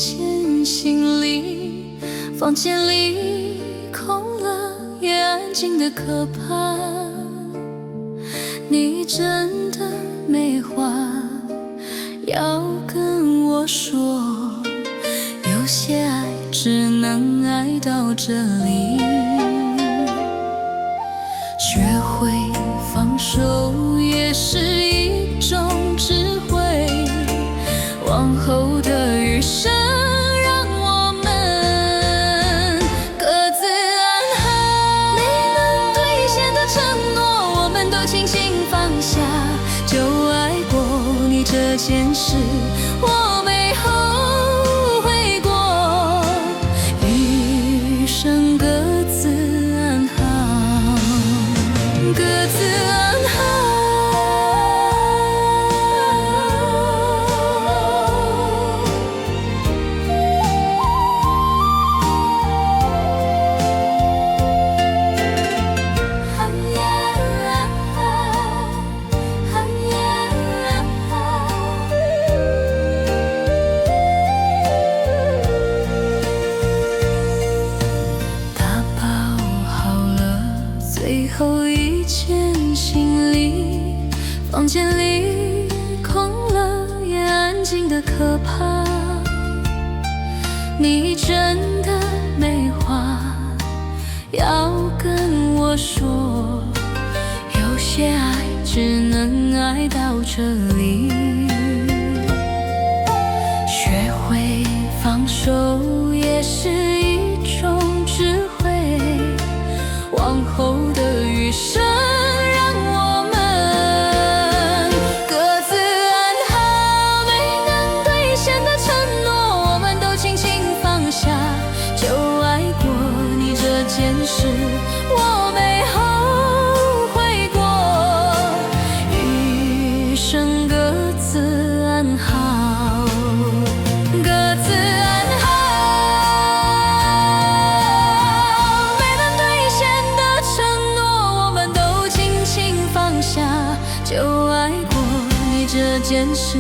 间，心里房间里空了，也安静的可怕。你真的没话要跟我说，有些爱只能爱到这里。学会放手也是一种智慧，往后的余生让我们各自安好。没能兑现的承诺，我们都轻轻放下。就爱过你这件事，我没后悔过，余生各自安好，各自安好。最后一件行李，房间里空了，也安静的可怕。你真的没话要跟我说，有些爱只能爱到这里。学会放手也是一种智慧，往后的余生让我们各自安好。没能兑现的承诺，我们都轻轻放下。就爱过你这件事，我没后悔过，余生各自安好，各自安好。就爱过你这件事。